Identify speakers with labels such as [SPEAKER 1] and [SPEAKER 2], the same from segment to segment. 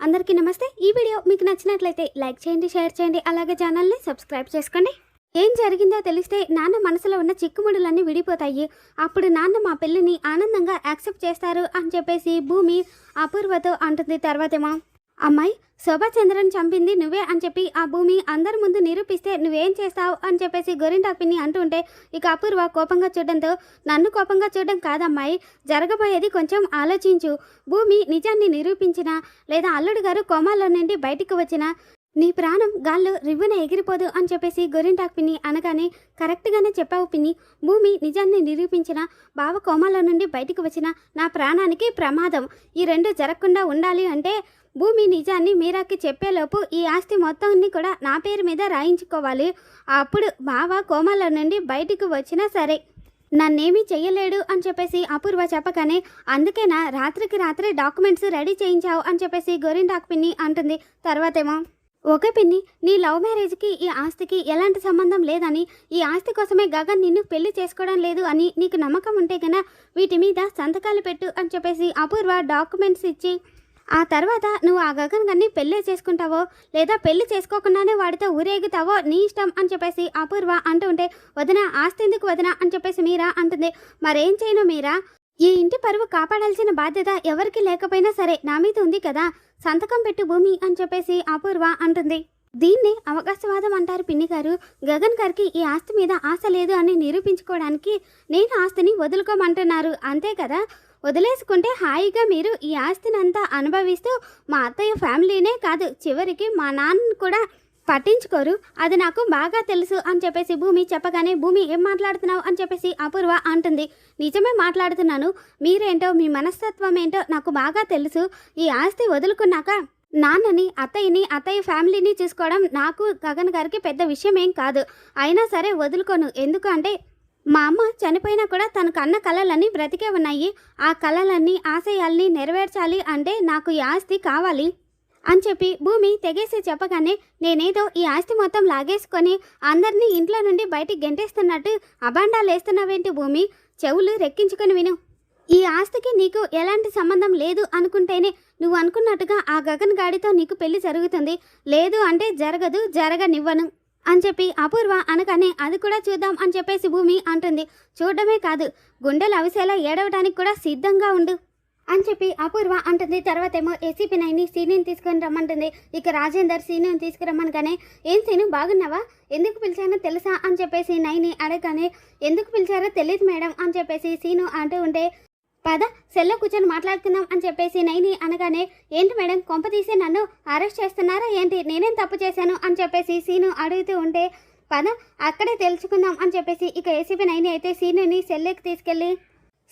[SPEAKER 1] అందరికీ నమస్తే। ఈ వీడియో మీకు నచ్చినట్లయితే లైక్ చేయండి, షేర్ చేయండి, అలాగే ఛానల్ని సబ్స్క్రైబ్ చేసుకోండి। ఏం జరిగిందో తెలిస్తే నాన్న మనసులో ఉన్న చిక్కుముడులన్నీ విడిపోతాయి। అప్పుడు నాన్న మా పెళ్ళిని ఆనందంగా యాక్సెప్ట్ చేస్తారు అని చెప్పేసి భూమి అపూర్వతో అంటుంది। తర్వాతేమో అమ్మాయి శోభాచంద్రన్ చంపింది నువ్వే అని చెప్పి ఆ భూమి అందరి ముందు నిరూపిస్తే నువ్వేం చేస్తావు అని చెప్పేసి గోరింటాకు పిన్ని అంటుంటే ఇక అపూర్వ కోపంగా చూడడంతో నన్ను కోపంగా చూడడం కాదమ్మాయి, జరగబోయేది కొంచెం ఆలోచించు। భూమి నిజాన్ని నిరూపించినా లేదా అల్లుడు గారు కోమాలో నుండి బయటికి వచ్చినా నీ ప్రాణం గాల్లో రివ్వున ఎగిరిపోదు అని చెప్పేసి గోరింటాకు పిన్ని అనగానే కరెక్ట్గానే చెప్పావు పిన్ని, భూమి నిజాన్ని నిరూపించిన బావ కోమాలో నుండి బయటికి వచ్చిన నా ప్రాణానికి ప్రమాదం। ఈ రెండు జరగకుండా ఉండాలి అంటే భూమి నిజాన్ని మీరాకి చెప్పేలోపు ఈ ఆస్తి మొత్తాన్ని కూడా నా పేరు మీద రాయించుకోవాలి। అప్పుడు బావ కోమాలో నుండి బయటికి వచ్చినా సరే నన్నేమీ చెయ్యలేడు అని చెప్పేసి అపూర్వ చెప్పగానే అందుకేనా రాత్రికి రాత్రి డాక్యుమెంట్స్ రెడీ చేయించావు అని చెప్పేసి గోరింటాకు పిన్ని అంటుంది। తర్వాతేమో ఓకే పిన్ని, నీ లవ్ మ్యారేజ్కి ఈ ఆస్తికి ఎలాంటి సంబంధం లేదని, ఈ ఆస్తి కోసమే గగన్ నిన్ను పెళ్లి చేసుకోవడం లేదు అని నీకు నమ్మకం ఉంటే కన్నా వీటి మీద సంతకాలు పెట్టు అని చెప్పేసి అపూర్వ డాక్యుమెంట్స్ ఇచ్చి ఆ తర్వాత నువ్వు ఆ గగన్ గారిని పెళ్ళే చేసుకుంటావో లేదా పెళ్లి చేసుకోకుండానే వాడితో ఊరేగుతావో నీ ఇష్టం అని చెప్పేసి అపూర్వ అంటుంటే వదిన ఆస్తి ఎందుకు వదిన అని చెప్పేసి మీరా అంటుంది। మరేం చేయను మీరా, ఈ ఇంటి పరువు కాపాడాల్సిన బాధ్యత ఎవరికి లేకపోయినా సరే నా మీద ఉంది కదా, సంతకం పెట్టు భూమి అని చెప్పేసి అపూర్వ అంటుంది। దీన్ని అవకాశవాదం అంటారు పిన్ని గారు। గగన్ గారికి ఈ ఆస్తి మీద ఆశ లేదు అని నిరూపించుకోవడానికి నేను ఆస్తిని వదులుకోమంటున్నారు అంతే కదా, వదిలేసుకుంటే హాయిగా మీరు ఈ ఆస్తినంతా అనుభవిస్తూ మా అత్తయ్య ఫ్యామిలీనే కాదు చివరికి మా నాన్న కూడా పట్టించుకోరు, అది నాకు బాగా తెలుసు అని చెప్పేసి భూమి చెప్పగానే భూమి ఏం మాట్లాడుతున్నావు అని చెప్పేసి అపూర్వ అంటుంది। నిజమే మాట్లాడుతున్నాను, మీరేంటో మీ మనస్తత్వం ఏంటో నాకు బాగా తెలుసు। ఈ ఆస్తి వదులుకున్నాక నాన్నని అత్తయ్యని అత్తయ్య ఫ్యామిలీని చూసుకోవడం నాకు గగన్ గారికి పెద్ద విషయం ఏం కాదు, అయినా సరే వదులుకోను। ఎందుకు అంటే మా అమ్మ చనిపోయినా కూడా తన కన్న కళలన్నీ బ్రతికే ఉన్నాయి, ఆ కళలన్నీ ఆశయాల్ని నెరవేర్చాలి అంటే నాకు ఈ ఆస్తి కావాలి అని చెప్పి భూమి తెగేసి చెప్పగానే నేనేదో ఈ ఆస్తి మొత్తం లాగేసుకొని అందరినీ ఇంట్లో నుండి బయటికి గెంటేస్తున్నట్టు అబాండాలు వేస్తున్నావేంటి భూమి, చెవులు రెక్కించుకొని విను। ఈ ఆస్తికి నీకు ఎలాంటి సంబంధం లేదు అనుకుంటేనే నువ్వు అనుకున్నట్టుగా ఆ గగన్ గాడితో నీకు పెళ్లి జరుగుతుంది, లేదు అంటే జరగదు, జరగనివ్వను అని చెప్పి అపూర్వ అనగానే అది కూడా చూద్దాం అని చెప్పేసి భూమి అంటుంది। చూడడమే కాదు గుండెలు అవిసేలా ఏడవడానికి కూడా సిద్ధంగా ఉండు అని చెప్పి అపూర్వ అంటుంది। తర్వాత ఏమో ఏసీపీ నైని సీనుని తీసుకొని రమ్మంటుంది। ఇక రాజేందర్ సీనుని తీసుకురమ్మనగానే ఏం సీను బాగున్నావా, ఎందుకు పిలిచానో తెలుసా అని చెప్పేసి నైని అడగగానే ఎందుకు పిలిచారో తెలియదు మేడం అని చెప్పేసి సీను అంటూ ఉంటే పద సెల్లో కూర్చొని మాట్లాడుకుందాం అని చెప్పేసి నైని అనగానే ఏంటి మేడం కొంప తీసి నన్ను అరెస్ట్ చేస్తున్నారా ఏంటి, నేనేం తప్పు చేశాను అని చెప్పేసి సీను అడుగుతూ ఉంటే పద అక్కడే తెలుసుకుందాం అని చెప్పేసి ఇక ఏసీపీ నైని అయితే సీనుని సెల్లోకి తీసుకెళ్ళి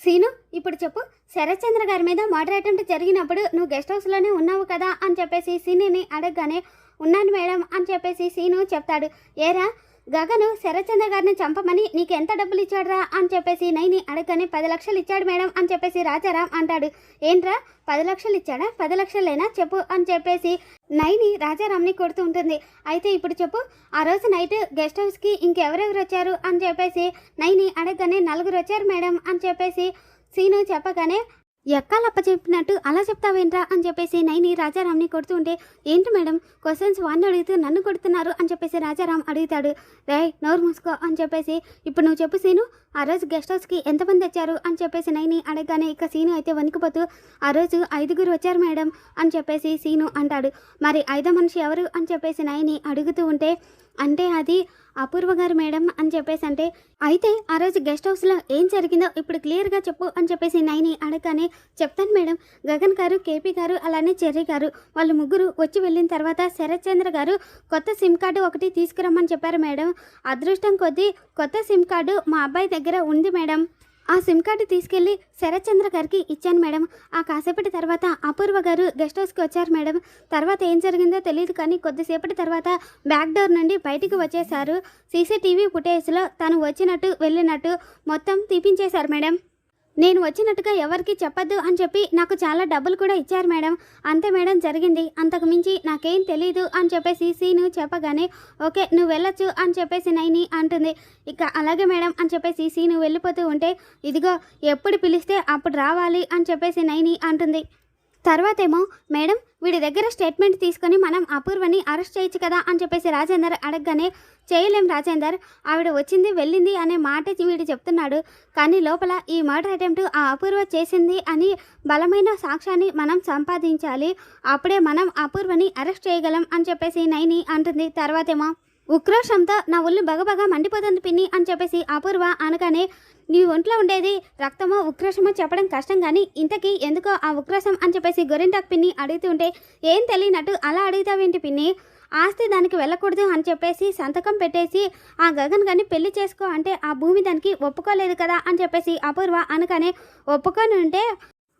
[SPEAKER 1] సీను ఇప్పుడు చెప్పు, శరత్చంద్ర గారి మీద మర్డర్ అటెంప్ట్ జరిగినప్పుడు నువ్వు గెస్ట్ హౌస్లోనే ఉన్నావు కదా అని చెప్పేసి సీనుని అడగగానే ఉన్నాను మేడం అని చెప్పేసి సీను చెప్తాడు। ఏరా గగను శరత్చంద్ర గారిని చంపమని నీకు ఎంత డబ్బులు ఇచ్చాడురా అని చెప్పేసి నైని అడగగానే 10 లక్షలు ఇచ్చాడు మేడం అని చెప్పేసి రాజారాం అంటాడు। ఏంట్రా 10 లక్షలు ఇచ్చాడా, 10 లక్షలేనా చెప్పు అని చెప్పేసి నైని రాజారాంని కొడుతూ ఉంటుంది। అయితే ఇప్పుడు చెప్పు ఆ రోజు నైట్ గెస్ట్ హౌస్కి ఇంకెవరెవరు వచ్చారు అని చెప్పేసి నైని అడగగానే 4 వచ్చారు మేడం అని చెప్పేసి సీను చెప్పగానే ఎక్కాలప్ప చెప్పినట్టు అలా చెప్తావేంట్రా అని చెప్పేసి నైని రాజారాంని కొడుతూ ఉంటే ఏంటి మేడం క్వశ్చన్స్ వాడిని అడుగుతూ నన్ను కొడుతున్నారు అని చెప్పేసి రాజారాం అడుగుతాడు। రే నోరు మూసుకో అని చెప్పేసి ఇప్పుడు నువ్వు చెప్పు సీను ఆ రోజు గెస్ట్ హౌస్కి ఎంతమంది వచ్చారు అని చెప్పేసి నైని అడగగానే ఇక సీను అయితే వణికిపోతూ ఆ రోజు 5 వచ్చారు మేడం అని చెప్పేసి సీను అంటాడు। మరి 5వ మనిషి ఎవరు అని చెప్పేసి నైని అడుగుతూ ఉంటే అంటే అది అపూర్వ గారు మేడం అని చెప్పేసి అంటే అయితే ఆ రోజు గెస్ట్ హౌస్లో ఏం జరిగిందో ఇప్పుడు క్లియర్గా చెప్పు అని చెప్పేసి నైని అడగగానే చెప్తాను మేడం, గగన్ గారు కేపీ గారు అలానే చెర్రీ గారు వాళ్ళు ముగ్గురు వచ్చి వెళ్ళిన తర్వాత శరత్చంద్ర గారు కొత్త సిమ్ కార్డు ఒకటి తీసుకురమ్మని చెప్పారు మేడం, అదృష్టం కొద్దీ కొత్త సిమ్ కార్డు మా అబ్బాయి దగ్గర ఉంది మేడం, ఆ సిమ్ కార్డు తీసుకెళ్ళి శరత్చంద్ర గారికి ఇచ్చాను మేడం। ఆ కాసేపటి తర్వాత అపూర్వ గారు గెస్ట్ హౌస్కి వచ్చారు మేడం, తర్వాత ఏం జరిగిందో తెలియదు కానీ కొద్దిసేపటి తర్వాత బ్యాక్ డోర్ నుండి బయటికి వచ్చేసారు, సీసీటీవీ ఫుటేజ్లో తను వచ్చినట్టు వెళ్ళినట్టు మొత్తం తీపించేశారు మేడం, నేను వచ్చినట్టుగా ఎవరికి చెప్పొద్దు అని చెప్పి నాకు చాలా డబ్బులు కూడా ఇచ్చారు మేడం, అంతే మేడం జరిగింది, అంతకు మించి నాకేం తెలీదు అని చెప్పేసి సీను చెప్పగానే ఓకే నువ్వు వెళ్ళొచ్చు అని చెప్పేసి నైని అంటుంది। ఇక అలాగే మేడం అని చెప్పేసి సీను వెళ్ళిపోతూ ఉంటే ఇదిగో ఎప్పుడు పిలిస్తే అప్పుడు రావాలి అని చెప్పేసి నైని అంటుంది। తర్వాతేమో మేడం వీడి దగ్గర స్టేట్మెంట్ తీసుకొని మనం అపూర్వని అరెస్ట్ చేయొచ్చు కదా అని చెప్పేసి రాజేందర్ అడగగానే చేయలేం రాజేందర్, ఆవిడ వచ్చింది వెళ్ళింది అనే మాట వీడు చెప్తున్నాడు, కానీ లోపల ఈ మర్డర్ అటెంప్ట్ ఆ అపూర్వ చేసింది అని బలమైన సాక్ష్యాన్ని మనం సంపాదించాలి, అప్పుడే మనం అపూర్వని అరెస్ట్ చేయగలం అని చెప్పేసి నైని అంటుంది. తర్వాతేమో ఉక్రోషంతో నా ఒళ్ళు బగబగా మండిపోతుంది పిన్ని అని చెప్పేసి అపూర్వ అనగానే నీ ఒంట్లో ఉండేది రక్తమో ఉక్రోషమో చెప్పడం కష్టం, కానీ ఇంతకీ ఎందుకో ఆ ఉక్రోషం అని చెప్పేసి గోరింటాకు పిన్ని అడుగుతుంటే ఏం తెలియనట్టు అలా అడుగుతావేంటి పిన్ని, ఆస్తి దానికి వెళ్ళకూడదు అని చెప్పేసి సంతకం పెట్టేసి ఆ గగన్ గారిని పెళ్లి చేసుకో అంటే ఆ భూమి దానికి ఒప్పుకోలేదు కదా అని చెప్పేసి అపూర్వ అనగానే ఒప్పుకొని ఉంటే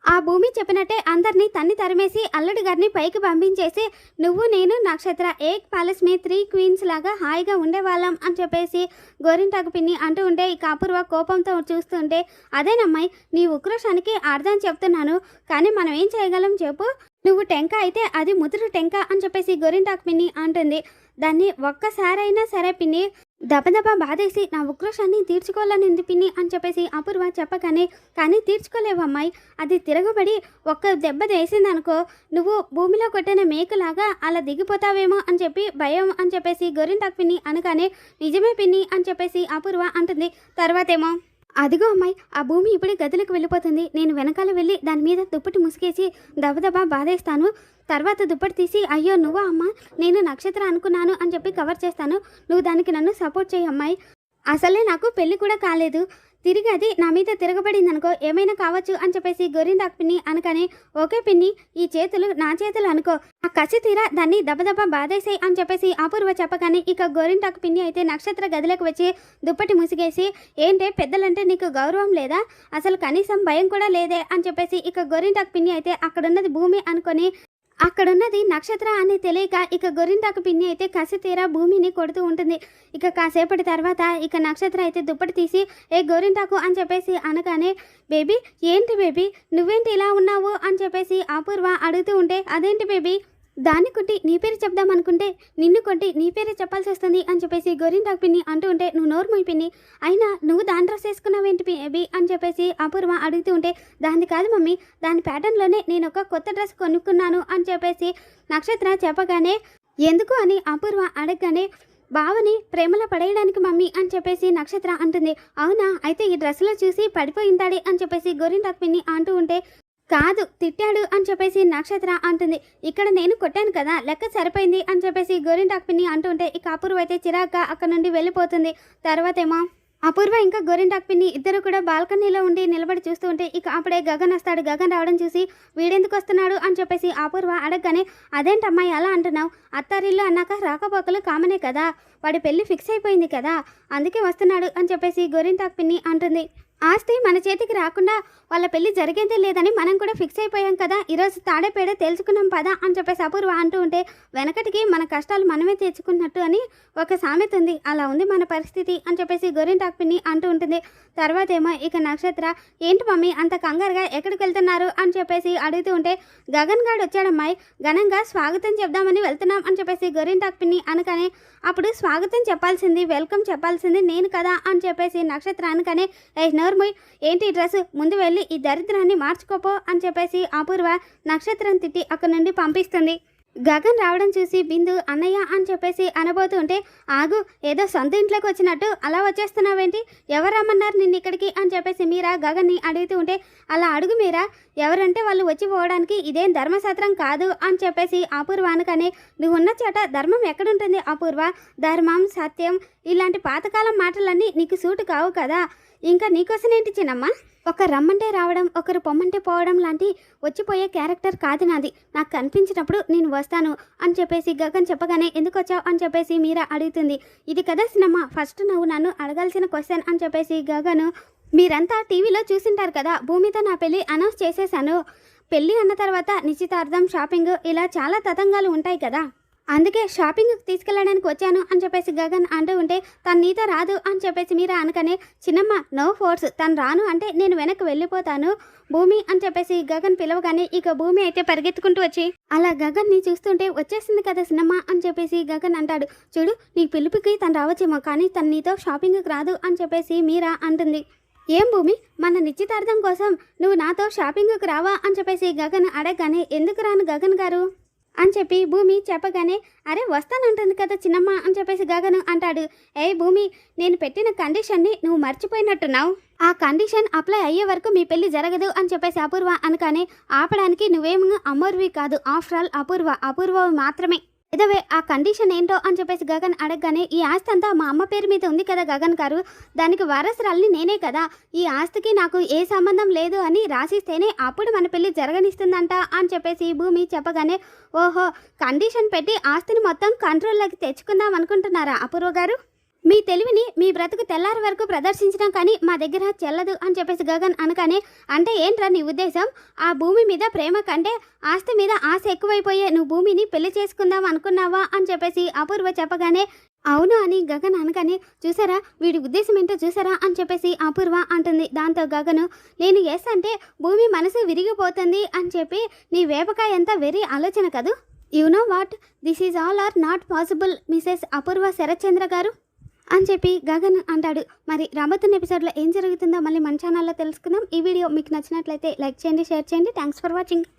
[SPEAKER 1] ఆ భూమి చెప్పినట్టే అందరినీ తన్ని తరిమేసి అల్లుడి గారిని పైకి పంపించేసి నువ్వు నేను నక్షత్ర ఏక్ ప్యాలెస్ మీ 3 క్వీన్స్ లాగా హాయిగా ఉండేవాళ్ళం అని చెప్పేసి గోరింటాకు పిన్ని అంటూ ఉంటే ఇక అపూర్వ కోపంతో చూస్తుంటే అదేనమ్మాయి నీ ఉక్రోషానికి అర్థం చెప్తున్నాను, కానీ మనం ఏం చేయగలం చెప్పు, నువ్వు టెంక అయితే అది ముదురు టెంక అని చెప్పేసి గోరింటాకు పిన్ని అంటుంది. దాన్ని ఒక్కసారైనా సరే పిన్ని దబదబా బాధేసి నా ఉక్రోషాన్ని తీర్చుకోవాలనింది పిన్ని అని చెప్పేసి అపూర్వ చెప్పగానే కానీ తీర్చుకోలేవు అమ్మాయి, అది తిరగబడి ఒక్క దెబ్బ వేసిందనుకో నువ్వు భూమిలో కొట్టిన మేకలాగా అలా దిగిపోతావేమో అని చెప్పి భయం అని చెప్పేసి గోరింటాకు పిన్ని అనగానే నిజమే పిన్ని అని చెప్పేసి అపూర్వ అంటుంది. తర్వాతేమో అదిగో అమ్మాయి ఆ భూమి ఇప్పుడే గదిలోకి వెళ్ళిపోతుంది, నేను వెనకాల వెళ్ళి దాని మీద దుప్పటి ముసుగేసి దబదబా బాధేస్తాను, తర్వాత దుప్పటి తీసి అయ్యో నువ్వా అమ్మ నేను నక్షత్ర అనుకున్నాను అని చెప్పి కవర్ చేస్తాను, నువ్వు దానికి నన్ను సపోర్ట్ చేయి అమ్మాయి, అసలే నాకు పెళ్ళి కూడా కాలేదు, తిరిగి అది నా మీద తిరగబడింది అనుకో ఏమైనా కావచ్చు అని చెప్పేసి గోరింటాకు పిన్ని అనగానే ఓకే పిన్ని ఈ చేతులు నా చేతులు అనుకో ఆ కసి తీరా దాన్ని దబదబా బాధేసాయి అని చెప్పేసి అపూర్వ చెప్పగానే ఇక గోరింటాకు పిన్ని అయితే నక్షత్ర గదిలోకి వచ్చి దుప్పటి ముసిగేసి ఏంటే పెద్దలంటే నీకు గౌరవం లేదా, అసలు కనీసం భయం కూడా లేదే అని చెప్పేసి ఇక గోరింటాకు పిన్ని అయితే అక్కడున్నది భూమి అనుకొని అక్కడున్నది నక్షత్ర అని తెలియక ఇక గోరింటాకు పిన్ని అయితే కసి తీరా భూమిని కొడుతూ ఉంటుంది. ఇక కాసేపటి తర్వాత ఇక నక్షత్ర అయితే దుప్పటి తీసి ఏ గోరింటాకు అని చెప్పేసి అనగానే బేబీ ఏంటి బేబీ నువ్వేంటి ఇలా ఉన్నావు అని చెప్పేసి అపూర్వ అడుగుతూ ఉంటే అదేంటి బేబీ దాన్ని కొట్టి నీ పేరు చెప్దాం అనుకుంటే నిన్ను కొట్టి నీ పేరే చెప్పాల్సి వస్తుంది అని చెప్పేసి గోరింటాకు పిన్ని అంటూ ఉంటే నువ్వు నోరు మూయి పిన్ని, అయినా నువ్వు దాని డ్రెస్ వేసుకున్నావేంటి బేబీ అని చెప్పేసి అపూర్వ అడుగుతూ ఉంటే దాన్ని కాదు మమ్మీ దాని ప్యాటర్న్లోనే నేను ఒక కొత్త డ్రెస్ కొనుక్కున్నాను అని చెప్పేసి నక్షత్ర చెప్పగానే ఎందుకు అని అపూర్వ అడగగానే బావని ప్రేమలో పడేయడానికి మమ్మీ అని చెప్పేసి నక్షత్ర అంటుంది. అవునా అయితే ఈ డ్రెస్లో చూసి పడిపోయింటాడే అని చెప్పేసి గోరింటాకు పిన్ని అంటూ ఉంటే కాదు తిట్టాడు అని చెప్పేసి నక్షత్ర అంటుంది. ఇక్కడ నేను కొట్టాను కదా లెక్క సరిపోయింది అని చెప్పేసి గోరింటాకు పిన్ని అంటుంటే ఇక అపూర్వ అయితే చిరాగ్గా అక్కడ నుండి వెళ్ళిపోతుంది. తర్వాతేమో అపూర్వ ఇంకా గోరింటాకు పిన్ని ఇద్దరు కూడా బాల్కనీలో ఉండి నిలబడి చూస్తూ ఉంటే ఇక అప్పుడే గగన్ వస్తాడు. గగన్ రావడం చూసి వీడెందుకు వస్తున్నాడు అని చెప్పేసి అపూర్వ అడగగానే అదేంటమ్మాయి అలా అంటున్నావు, అత్తారిల్లు అన్నాక రాకపోకలు కామనే కదా, వాడి పెళ్ళి ఫిక్స్ అయిపోయింది కదా అందుకే వస్తున్నాడు అని చెప్పేసి గోరింటాకు పిన్ని అంటుంది. ఆస్తి మన చేతికి రాకుండా వాళ్ళ పెళ్లి జరిగేదే లేదని మనం కూడా ఫిక్స్ అయిపోయాం కదా, ఈరోజు తాడేపేడే తెలుసుకున్నాం పదా అని చెప్పేసి అపూర్వ అంటూ ఉంటే వెనకటికి మన కష్టాలు మనమే తెచ్చుకున్నట్టు అని ఒక సామెత ఉంది, అలా ఉంది మన పరిస్థితి అని చెప్పేసి గోరింటాకు పిన్ని అంటూ ఉంటుంది. తర్వాత ఏమో ఇక నక్షత్ర ఏంటి మమ్మీ అంత కంగారుగా ఎక్కడికి వెళ్తున్నారు అని చెప్పేసి అడుగుతూ ఉంటే గగన్ గాడు వచ్చాడమ్మాయి ఘనంగా స్వాగతం చెప్దామని వెళ్తున్నాం అని చెప్పేసి గోరింటాకు పిన్ని అనగానే అప్పుడు స్వాగతం చెప్పాల్సింది వెల్కమ్ చెప్పాల్సింది నేను కదా అని చెప్పేసి నక్షత్ర అనగానే నోర్మోయ్ ఏంటి డ్రెస్ ముందు వెళ్ళి ఈ దరిద్రాన్ని మార్చుకోపో అని చెప్పేసి అపూర్వ నక్షత్రం తిట్టి అక్కడి నుండి పంపిస్తుంది. గగన్ రావడం చూసి బిందు అన్నయ్య అని చెప్పేసి అనబోతూ ఉంటే ఆగు ఏదో సొంత ఇంట్లోకి వచ్చినట్టు అలా వచ్చేస్తున్నావేంటి, ఎవరు రమ్మన్నారు నిన్ను ఇక్కడికి అని చెప్పేసి మీరా గగన్ని అడుగుతూ ఉంటే అలా అడుగు మీరా, ఎవరంటే వాళ్ళు వచ్చి పోవడానికి ఇదేం ధర్మశాస్త్రం కాదు అని చెప్పేసి అపూర్వ అనగానే నువ్వు ఉన్న చోట ధర్మం ఎక్కడుంటుంది అపూర్వ, ధర్మం సత్యం ఇలాంటి పాతకాలం మాటలన్నీ నీకు సూటు కావు కదా, ఇంకా నీకోసం ఏంటి చిన్నమ్మ, ఒక రమ్మంటే రావడం ఒకరు పొమ్మంటే పోవడం లాంటి వచ్చిపోయే క్యారెక్టర్ కాదు నాది, నాకు కనిపించినప్పుడు నేను వస్తాను అని చెప్పేసి గగన్ చెప్పగానే ఎందుకు వచ్చావు అని చెప్పేసి మీరా అడుగుతుంది. ఇది కదా సినిమా ఫస్ట్ నువ్వు నన్ను అడగాల్సిన క్వశ్చన్ అని చెప్పేసి గగను మీరంతా టీవీలో చూసింటారు కదా భూమితో నా పెళ్ళి అనౌన్స్ చేసేసాను, పెళ్ళి అన్న తర్వాత నిశ్చితార్థం షాపింగ్ ఇలా చాలా తతంగాలు ఉంటాయి కదా అందుకే షాపింగ్కి తీసుకెళ్ళడానికి వచ్చాను అని చెప్పేసి గగన్ అంటూ ఉంటే తను నీతో రాదు అని చెప్పేసి మీరా అనకనే చిన్నమ్మ నో ఫోర్స్ తను రాను అంటే నేను వెనక్కి వెళ్ళిపోతాను భూమి అని చెప్పేసి గగన్ పిలవగానే ఇక భూమి అయితే పరిగెత్తుకుంటూ వచ్చి అలా గగన్ని చూస్తుంటే వచ్చేసింది కదా చిన్నమ్మ అని చెప్పేసి గగన్ అంటాడు. చూడు నీ పిలుపుకి తను రావచ్చేమో కానీ తను నీతో షాపింగ్కి రాదు అని చెప్పేసి మీరా అంటుంది. ఏం భూమి, మన నిశ్చితార్థం కోసం నువ్వు నాతో షాపింగ్కి రావా అని చెప్పేసి గగన్ అడగగానే, ఎందుకు రాను గగన్ గారు అని చెప్పి భూమి చెప్పగానే, అరే వస్తానంటుంది కదా చిన్నమ్మ అని చెప్పేసి గగన్ అంటాడు. ఏ భూమి, నేను పెట్టిన కండిషన్ని నువ్వు మర్చిపోయినట్టున్నావు. ఆ కండిషన్ అప్లై అయ్యే వరకు మీ పెళ్లి జరగదు అని చెప్పేసి అపూర్వ అనగానే, ఆపడానికి నువ్వేమో అమూర్వి కాదు, ఆఫ్టర్ ఆల్ అపూర్వ మాత్రమే. ఇదవే ఆ కండిషన్ ఏంటో అని చెప్పేసి గగన్ అడగగానే, ఈ ఆస్తి అంతా మా అమ్మ పేరు మీద ఉంది కదా గగన్ గారు, దానికి వారసురాల్ని నేనే కదా, ఈ ఆస్తికి నాకు ఏ సంబంధం లేదు అని రాసిస్తేనే అప్పుడు మన పెళ్లి జరగనిస్తుందంట అని చెప్పేసి భూమి చెప్పగానే, ఓహో, కండిషన్ పెట్టి ఆస్తిని మొత్తం కంట్రోల్లోకి తెచ్చుకుందాం అనుకుంటున్నారా అపూర్వ గారు? మీ తెలివిని మీ బ్రతుకు తెల్లారి వరకు ప్రదర్శించడం కానీ మా దగ్గర చెల్లదు అని చెప్పేసి గగన్ అనగానే, అంటే ఏంట్రా నీ ఉద్దేశం? ఆ భూమి మీద ప్రేమ కంటే ఆస్తి మీద ఆశ ఎక్కువైపోయే నువ్వు భూమిని పెళ్లి చేసుకుందాం అనుకున్నావా అని చెప్పేసి అపూర్వ చెప్పగానే, అవును అని గగన్ అనగానే, చూసారా వీడి ఉద్దేశం ఏంటో చూసారా అని చెప్పేసి అపూర్వ అంటుంది. దాంతో గగను, నేను ఎస్ అంటే భూమి మనసు విరిగిపోతుంది అని చెప్పి నీ వేపకాయ అంతా వెరీ ఆలోచన కదూ. You know what, this is all are not possible Mrs Apoorva Sarathchandra గారు అని చెప్పి గగన్ అంటాడు. మరి రాబోతున్న ఎపిసోడ్లో ఏం జరుగుతుందో మళ్ళీ మన ఛానల్లో తెలుసుకుందాం. ఈ వీడియో మీకు నచ్చినట్లయితే లైక్ చేయండి, షేర్ చేయండి. Thanks for watching.